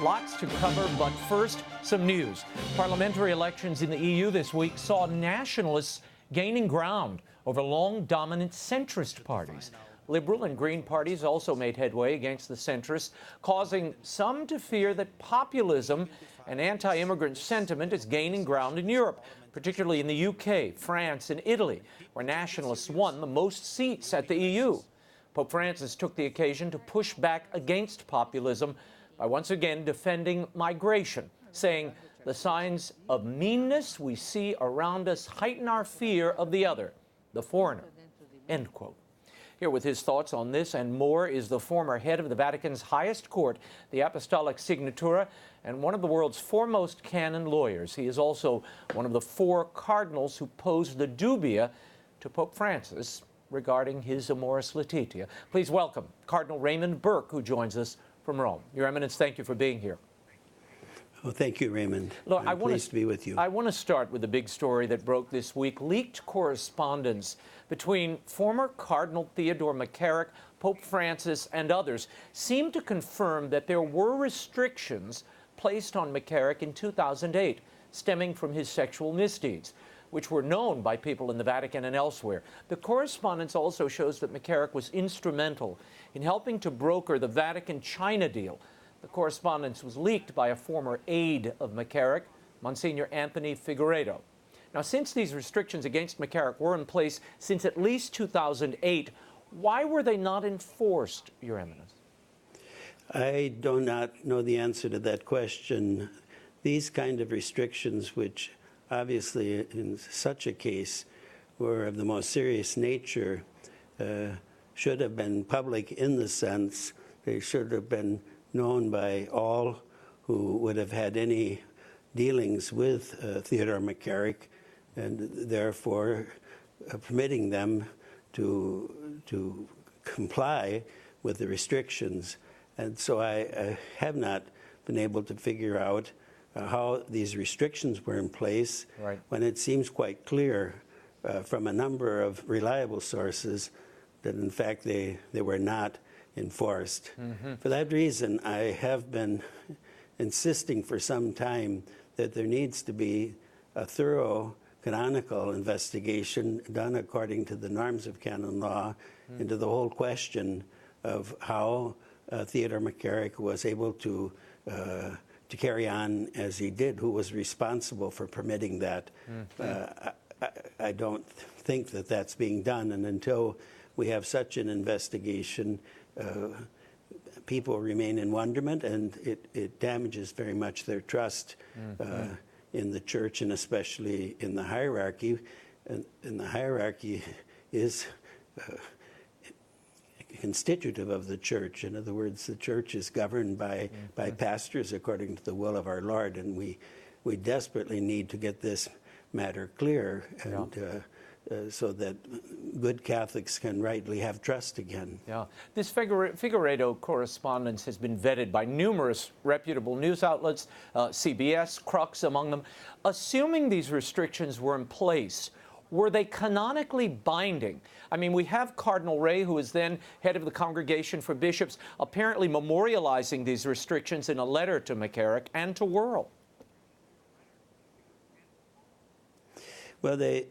Lots to cover, but first, some news. Parliamentary elections in the EU this week saw nationalists gaining ground over long dominant centrist parties. Liberal and Green parties also made headway against the centrists, causing some to fear that populism and anti-immigrant sentiment is gaining ground in Europe, particularly in the UK, France, and Italy, where nationalists won the most seats at the EU. Pope Francis took the occasion to push back against populism by once again defending migration, saying the signs of meanness we see around us heighten our fear of the other, the foreigner, end quote. Here with his thoughts on this and more is the former head of the Vatican's highest court, the Apostolic Signatura, and one of the world's foremost canon lawyers. He is also one of the 4 cardinals who posed the dubia to Pope Francis regarding his Amoris Laetitia. Please welcome Cardinal Raymond Burke, who joins us from Rome. Your Eminence, thank you for being here. Well, thank you, Raymond. Look, I'm pleased to be with you. I want to start with the big story that broke this week. Leaked correspondence between former Cardinal Theodore McCarrick, Pope Francis, and others seemed to confirm that there were restrictions placed on McCarrick in 2008 stemming from his sexual misdeeds, which were known by people in the Vatican and elsewhere. The correspondence also shows that McCarrick was instrumental in helping to broker the Vatican-China deal. The correspondence was leaked by a former aide of McCarrick, Monsignor Anthony Figueiredo. Now, since these restrictions against McCarrick were in place since at least 2008, why were they not enforced, Your Eminence? I do not know the answer to that question. These kind of restrictions, which obviously in such a case were of the most serious nature, should have been public in the sense they should have been known by all who would have had any dealings with Theodore McCarrick, and therefore permitting them to comply with the restrictions. And so I have not been able to figure out how these restrictions were in place, right, when it seems quite clear from a number of reliable sources that in fact they were not enforced. Mm-hmm. For that reason, I have been insisting for some time that there needs to be a thorough canonical investigation done according to the norms of canon law into the whole question of how Theodore McCarrick was able to carry on as he did, who was responsible for permitting that. Mm-hmm. I don't think that that's being done, and until we have such an investigation, people remain in wonderment, and it damages very much their trust in the Church, and especially in the hierarchy. And the hierarchy is constitutive of the Church. In other words, the Church is governed by pastors according to the will of our Lord, and we desperately need to get this matter clear, and so that good Catholics can rightly have trust again. Yeah. This Figueiredo correspondence has been vetted by numerous reputable news outlets, CBS, Crux among them. Assuming these restrictions were in place, were they canonically binding? I mean, we have Cardinal Ray, who is then head of the Congregation for Bishops, apparently memorializing these restrictions in a letter to McCarrick and to Worrell. Well,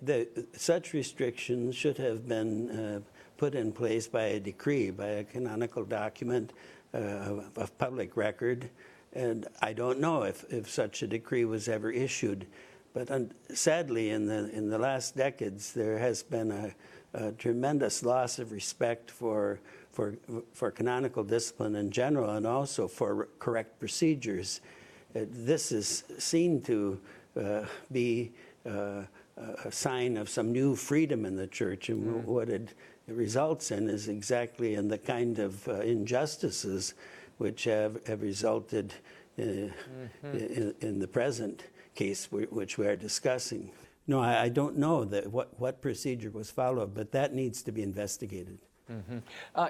such restrictions should have been put in place by a decree, by a canonical document of public record. And I don't know if such a decree was ever issued. But sadly, in the last decades, there has been a tremendous loss of respect for canonical discipline in general, and also for correct procedures. This is seen to be a sign of some new freedom in the Church, and what it results in is exactly in the kind of injustices which have resulted in the present case which we are discussing. No, I don't know that what procedure was followed, but that needs to be investigated. Mm-hmm.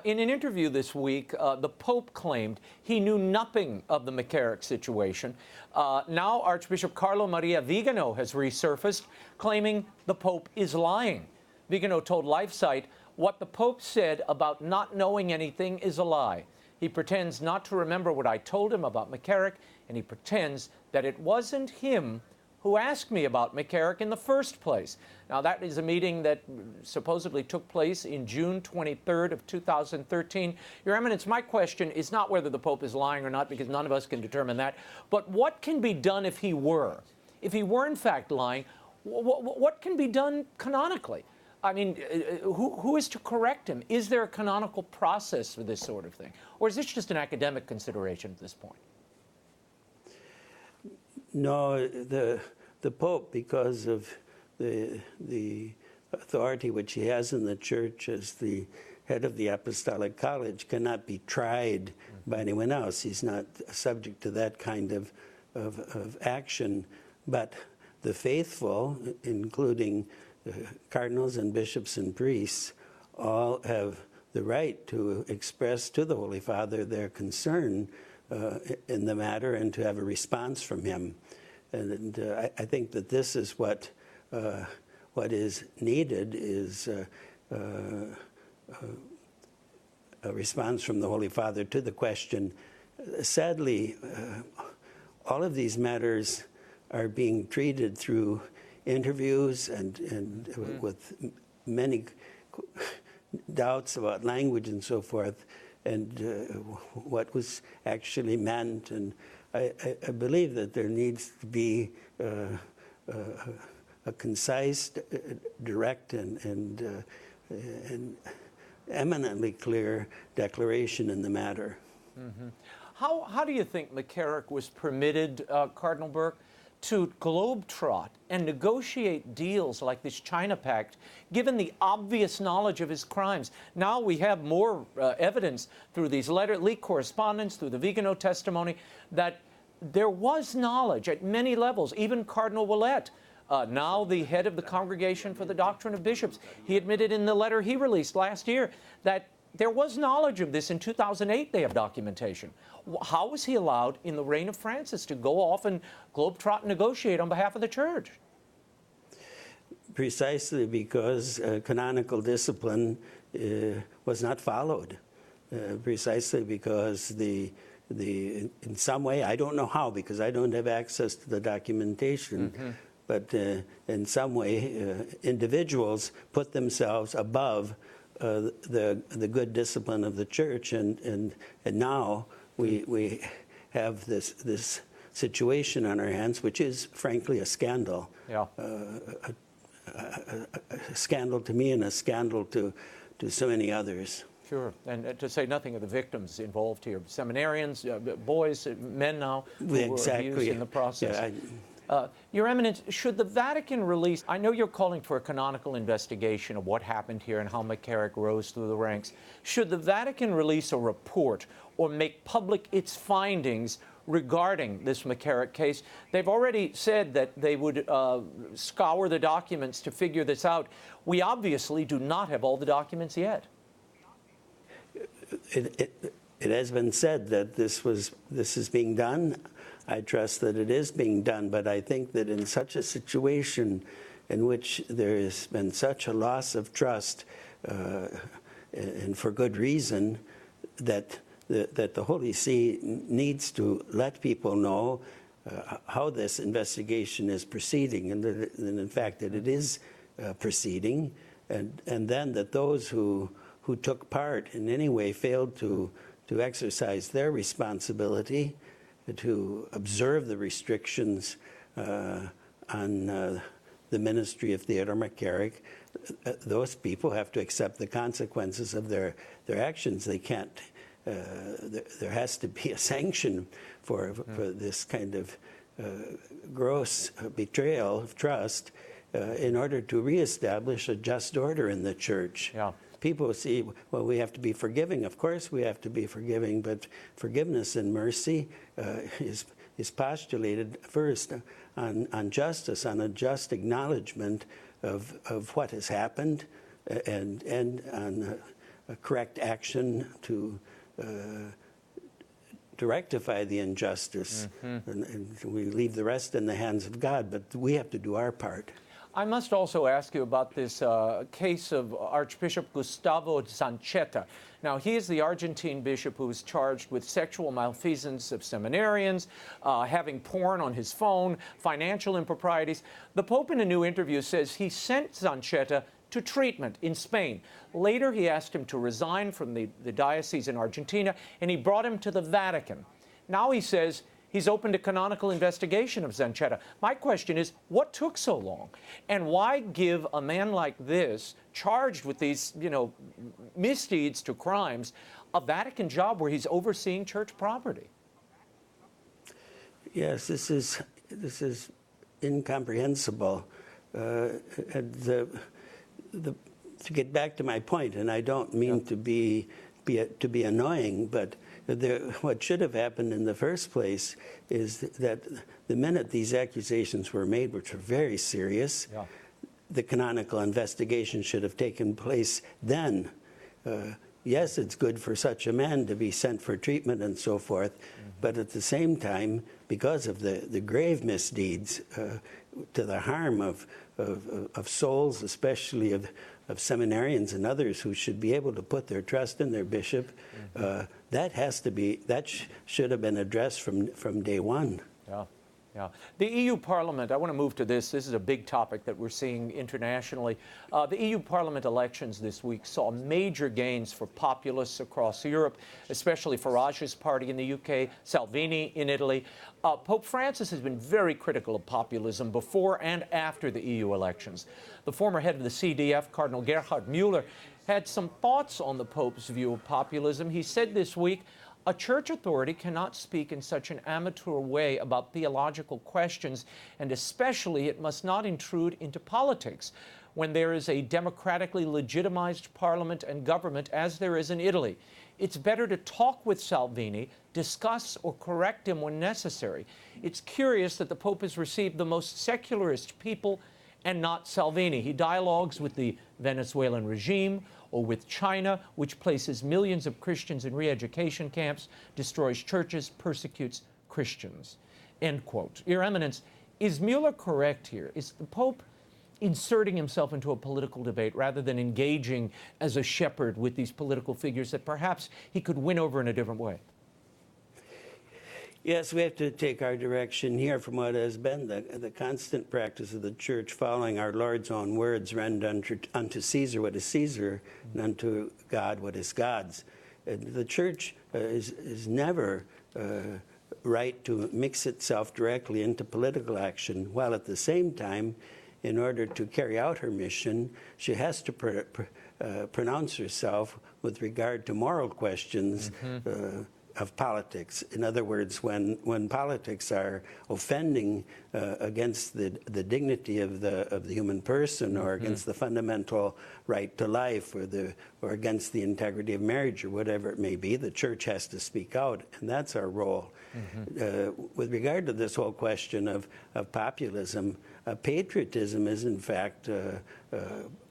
In an interview this week, the Pope claimed he knew nothing of the McCarrick situation. Now Archbishop Carlo Maria Vigano has resurfaced, claiming the Pope is lying. Vigano told LifeSite, "What the Pope said about not knowing anything is a lie. He pretends not to remember what I told him about McCarrick, and he pretends that it wasn't him who asked me about McCarrick in the first place. Now, that is a meeting that supposedly took place in June 23rd of 2013. Your Eminence, my question is not whether the Pope is lying or not, because none of us can determine that, but what can be done if he were? If he were in fact lying, what can be done canonically? I mean, who is to correct him? Is there a canonical process for this sort of thing? Or is this just an academic consideration at this point? No, the Pope, because of the authority which he has in the Church as the head of the Apostolic College, cannot be tried by anyone else. He's not subject to that kind of action. But the faithful, including cardinals and bishops and priests, all have the right to express to the Holy Father their concern in the matter and to have a response from him. And I think that this is what is needed is a response from the Holy Father to the question. Sadly, all of these matters are being treated through interviews and with many doubts about language and so forth, and what was actually meant. And I believe that there needs to be a concise, direct, and eminently clear declaration in the matter. Mm-hmm. How do you think McCarrick was permitted, Cardinal Burke, to globetrot and negotiate deals like this China Pact, given the obvious knowledge of his crimes? Now we have more evidence through these leak correspondence, through the Vigano testimony, that there was knowledge at many levels. Even Cardinal Ouellet, now the head of the Congregation for the Doctrine of Bishops, he admitted in the letter he released last year that there was knowledge of this. In 2008, they have documentation. How was he allowed in the reign of Francis to go off and globetrot and negotiate on behalf of the Church? Precisely because canonical discipline was not followed. Precisely because in some way, I don't know how, because I don't have access to the documentation, but in some way, individuals put themselves above the good discipline of the Church, and now we have this situation on our hands, which is frankly a scandal. Yeah. A scandal to me and a scandal to so many others. Sure, and to say nothing of the victims involved here, seminarians, boys, men now, who were abused in the process. Yeah, Your Eminence, should the Vatican release, I know you're calling for a canonical investigation of what happened here and how McCarrick rose through the ranks. Should the Vatican release a report or make public its findings regarding this McCarrick case? They've already said that they would scour the documents to figure this out. We obviously do not have all the documents yet. It has been said that this is being done. I trust that it is being done, but I think that in such a situation in which there has been such a loss of trust, and for good reason, that the Holy See needs to let people know how this investigation is proceeding, and in fact that it is proceeding, and then that those who took part in any way failed to exercise their responsibility to observe the restrictions on the ministry of Theodore McCarrick. Those people have to accept the consequences of their actions. They can't. There has to be a sanction for this kind of gross betrayal of trust in order to reestablish a just order in the Church. Yeah. People see, well, we have to be forgiving. Of course we have to be forgiving, but forgiveness and mercy is postulated first on justice, on a just acknowledgement of what has happened, and on a correct action to rectify the injustice. And we leave the rest in the hands of God, but we have to do our part. I must also ask you about this case of Archbishop Gustavo Sanchita. Now, he is the Argentine bishop who was charged with sexual malfeasance of seminarians, having porn on his phone, financial improprieties. The Pope, in a new interview, says he sent Sanchita to treatment in Spain. Later, he asked him to resign from the diocese in Argentina, and he brought him to the Vatican. Now he says he's open to canonical investigation of Sanchita. My question is, what took so long? And why give a man like this, charged with these, misdeeds to crimes, a Vatican job where he's overseeing church property? Yes, this is incomprehensible. To get back to my point, and I don't mean to be annoying, but what should have happened in the first place is that the minute these accusations were made, which were very serious, the canonical investigation should have taken place then. Yes, it's good for such a man to be sent for treatment and so forth, but at the same time, because of the grave misdeeds to the harm of souls, especially of seminarians and others who should be able to put their trust in their bishop, that should have been addressed from day one. Yeah. The EU Parliament, I want to move to this. This is a big topic that we're seeing internationally. The EU Parliament elections this week saw major gains for populists across Europe, especially Farage's party in the UK, Salvini in Italy. Pope Francis has been very critical of populism before and after the EU elections. The former head of the CDF, Cardinal Gerhard Mueller, had some thoughts on the Pope's view of populism. He said this week, "A church authority cannot speak in such an amateur way about theological questions, and especially it must not intrude into politics when there is a democratically legitimized parliament and government as there is in Italy. It's better to talk with Salvini, discuss or correct him when necessary. It's curious that the Pope has received the most secularist people and not Salvini. He dialogues with the Venezuelan regime or with China, which places millions of Christians in re-education camps, destroys churches, persecutes Christians." End quote. Your Eminence, is Mueller correct here? Is the Pope inserting himself into a political debate rather than engaging as a shepherd with these political figures that perhaps he could win over in a different way? Yes, we have to take our direction here from what has been the constant practice of the Church, following our Lord's own words, "Render unto Caesar what is Caesar, and unto God what is God's." The Church is never right to mix itself directly into political action, while at the same time, in order to carry out her mission, she has to pronounce herself with regard to moral questions of politics. In other words, when politics are offending against the dignity of the human person, or against the fundamental right to life, or against the integrity of marriage, or whatever it may be, the Church has to speak out, and that's our role. With regard to this whole question of populism, patriotism is in fact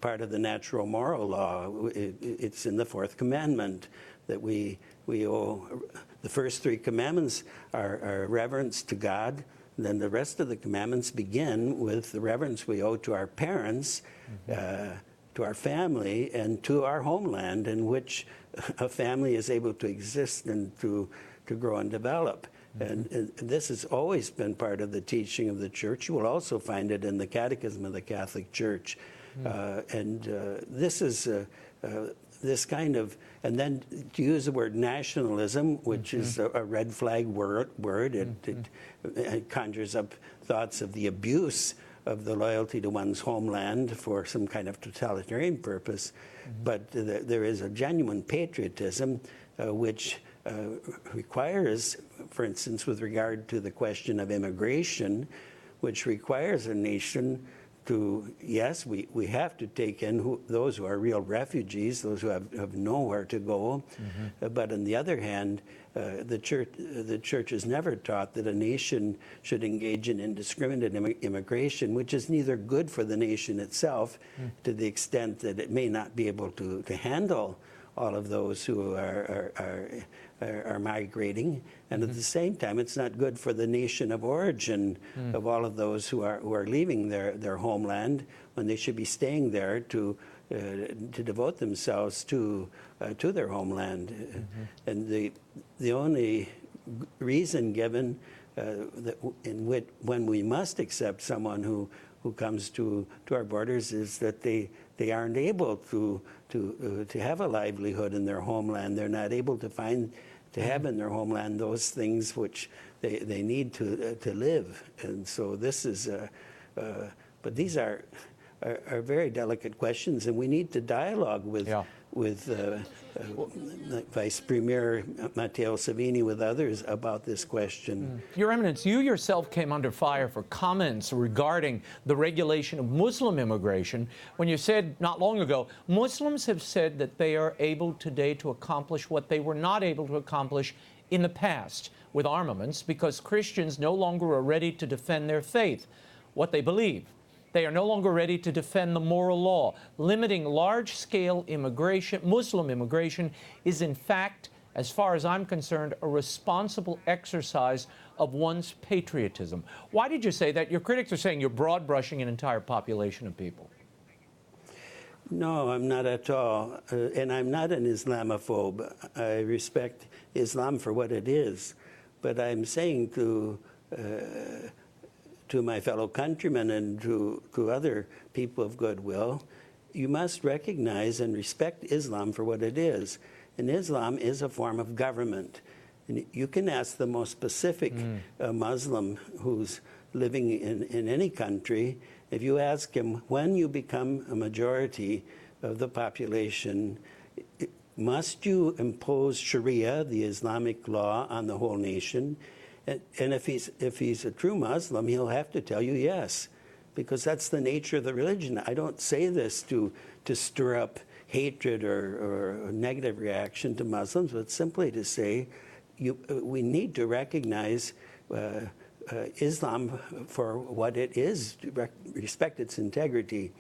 part of the natural moral law. It's in the fourth commandment that we owe. The first three commandments are reverence to God. Then the rest of the commandments begin with the reverence we owe to our parents, to our family, and to our homeland, in which a family is able to exist and to grow and develop. And this has always been part of the teaching of the Church. You will also find it in the Catechism of the Catholic Church. This is this kind of, and then to use the word nationalism, which is a red flag word, it conjures up thoughts of the abuse of the loyalty to one's homeland for some kind of totalitarian purpose. But there is a genuine patriotism which requires, for instance, with regard to the question of immigration, which requires a nation to, yes, we have to take in those who are real refugees, those who have nowhere to go. But on the other hand, the church has never taught that a nation should engage in indiscriminate immigration, which is neither good for the nation itself, to the extent that it may not be able to handle all of those who are migrating, and at the same time, it's not good for the nation of origin of all of those who are leaving their homeland when they should be staying there to devote themselves to their homeland. And the only reason given when we must accept someone who comes to our borders is that they aren't able to have a livelihood in their homeland. They're not able to have in their homeland those things which they need to live. And so this is, but these are very delicate questions, and we need to dialogue with Vice Premier Matteo Salvini, with others about this question. Your Eminence, you yourself came under fire for comments regarding the regulation of Muslim immigration when you said not long ago, Muslims have said that they are able today to accomplish what they were not able to accomplish in the past with armaments because Christians no longer are ready to defend their faith, what they believe. They are no longer ready to defend the moral law. Limiting large-scale immigration, Muslim immigration, is in fact, as far as I'm concerned, a responsible exercise of one's patriotism. Why did you say that? Your critics are saying you're broad-brushing an entire population of people. No, I'm not at all. And I'm not an Islamophobe. I respect Islam for what it is. But I'm saying to my fellow countrymen and to other people of goodwill, you must recognize and respect Islam for what it is. And Islam is a form of government. And you can ask the most specific Muslim who's living in any country, if you ask him, when you become a majority of the population, must you impose Sharia, the Islamic law, on the whole nation? And if he's a true Muslim, he'll have to tell you yes, because that's the nature of the religion. I don't say this to stir up hatred or a negative reaction to Muslims, but simply to say we need to recognize Islam for what it is, to respect its integrity.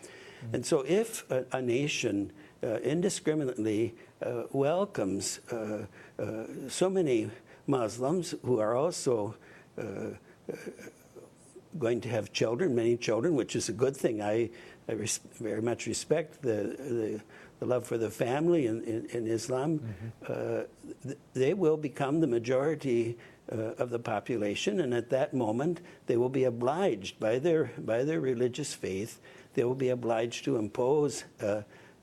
And so if a nation indiscriminately welcomes so many Muslims who are also going to have children, many children, which is a good thing. I very much respect the love for the family in Islam. They will become the majority of the population, and at that moment they will be obliged by their religious faith. They will be obliged to impose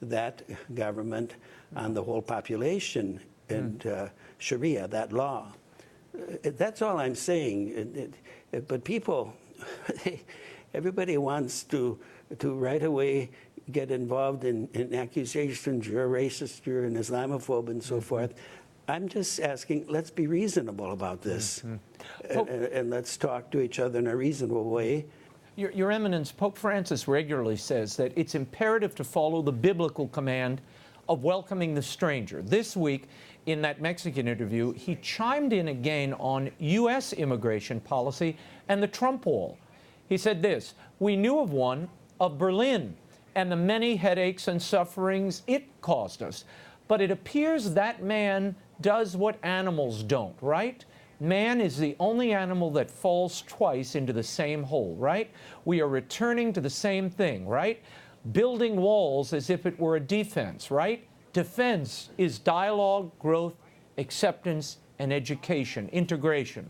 that government on the whole population. And Sharia, that law. That's all I'm saying. But people, everybody wants to right away get involved in accusations, you're a racist, you're an Islamophobe, and so forth. I'm just asking, let's be reasonable about this. And let's talk to each other in a reasonable way. Your Eminence, Pope Francis regularly says that it's imperative to follow the biblical command of welcoming the stranger. This week, in that Mexican interview, he chimed in again on U.S. immigration policy and the Trump wall. He said this, "We knew of one, of Berlin, and the many headaches and sufferings it caused us. But it appears that man does what animals don't, right? Man is the only animal that falls twice into the same hole, right? We are returning to the same thing, right? Building walls as if it were a defense, right? Defense is dialogue, growth, acceptance, and education, integration."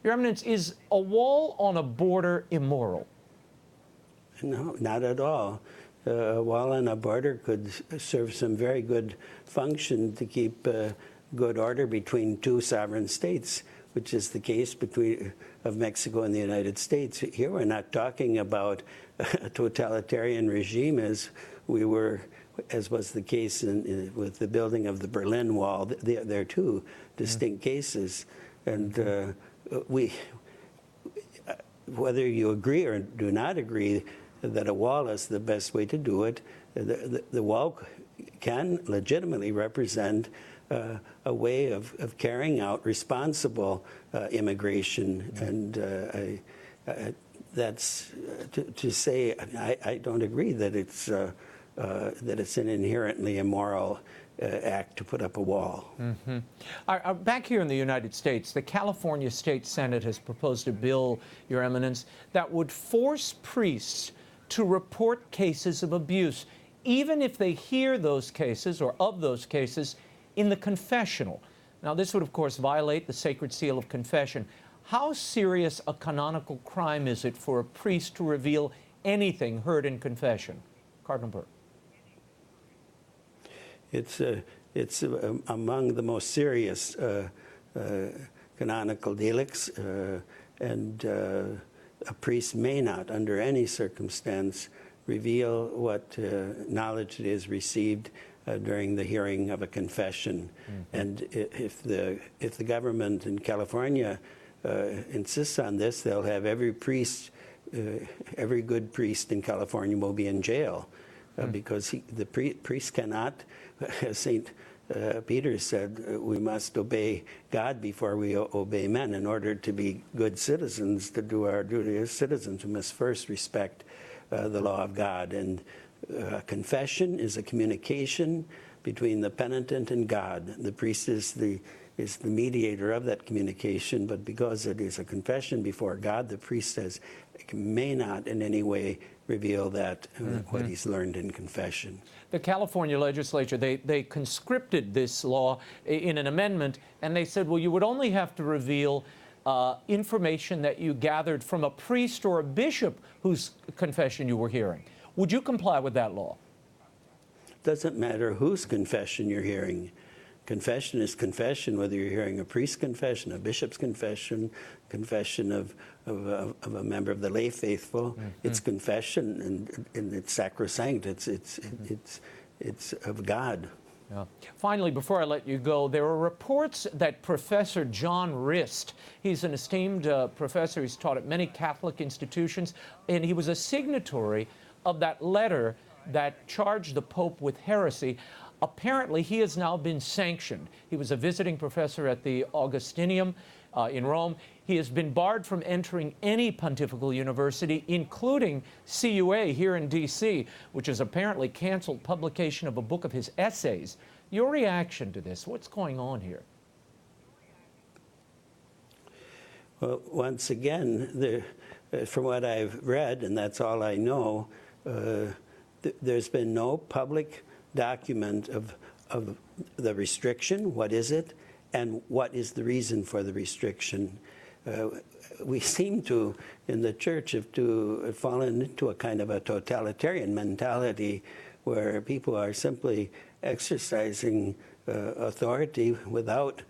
Your Eminence, is a wall on a border immoral? No, not at all. A wall on a border could serve some very good function to keep good order between two sovereign states, which is the case of Mexico and the United States. Here we're not talking about a totalitarian regime as was the case with the building of the Berlin Wall. They're two distinct cases. And whether you agree or do not agree that a wall is the best way to do it, the wall can legitimately represent a way of carrying out responsible immigration. And that's to say I don't agree that it's an inherently immoral act to put up a wall. Back here in the United States, the California State Senate has proposed a bill, Your Eminence, that would force priests to report cases of abuse, even if they hear those cases or of those cases in the confessional. Now, this would, of course, violate the sacred seal of confession. How serious a canonical crime is it for a priest to reveal anything heard in confession? Cardinal Burke. It's among the most serious canonical delicts, and a priest may not, under any circumstance, reveal what knowledge it is received during the hearing of a confession. And if the government in California insists on this, they'll have every priest, every good priest in California will be in jail. Because the priest cannot, as St. Peter said, we must obey God before we obey men. In order to be good citizens, to do our duty as citizens, we must first respect the law of God. And confession is a communication between the penitent and God. The priest is the mediator of that communication, but because it is a confession before God, the priest may not in any way reveal that what he's learned in confession. The California legislature, they conscripted this law in an amendment, and they said, well, you would only have to reveal information that you gathered from a priest or a bishop whose confession you were hearing. Would you comply with that law? Doesn't matter whose confession you're hearing. Confession is confession, whether you're hearing a priest's confession, a bishop's confession, confession of a member of the lay faithful. It's confession, and it's sacrosanct. It's of God. Yeah. Finally, before I let you go, there are reports that Professor John Rist, he's an esteemed professor, he's taught at many Catholic institutions, and he was a signatory of that letter that charged the Pope with heresy. Apparently, he has now been sanctioned. He was a visiting professor at the Augustinium in Rome. He has been barred from entering any pontifical university, including CUA here in D.C., which has apparently canceled publication of a book of his essays. Your reaction to this? What's going on here? Well, once again, from what I've read, and that's all I know, there's been no public document of the restriction, what is it, and what is the reason for the restriction. We seem to, in the church, have fallen into a kind of a totalitarian mentality where people are simply exercising authority without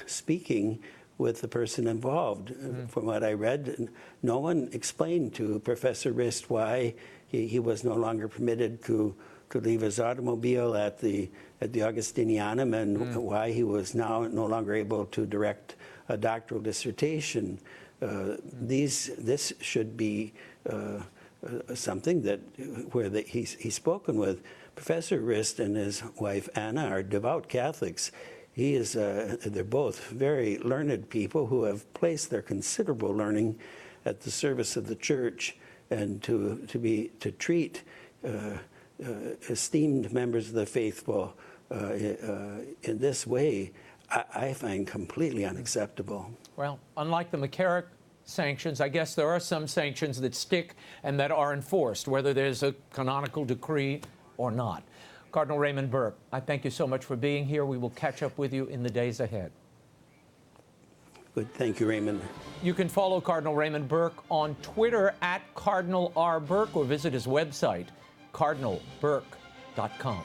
speaking with the person involved. From what I read, no one explained to Professor Rist why he was no longer permitted to leave his automobile at the Augustinianum, and why he was now no longer able to direct a doctoral dissertation. This should be something that he's spoken with. Professor Rist and his wife Anna are devout Catholics. They're both very learned people who have placed their considerable learning at the service of the church, and to treat esteemed members of the faithful in this way, I find completely unacceptable. Well, unlike the McCarrick sanctions, I guess there are some sanctions that stick and that are enforced, whether there's a canonical decree or not. Cardinal Raymond Burke, I thank you so much for being here. We will catch up with you in the days ahead. Good. Thank you, Raymond. You can follow Cardinal Raymond Burke on Twitter at Cardinal R. Burke, or visit his website, cardinalburke.com.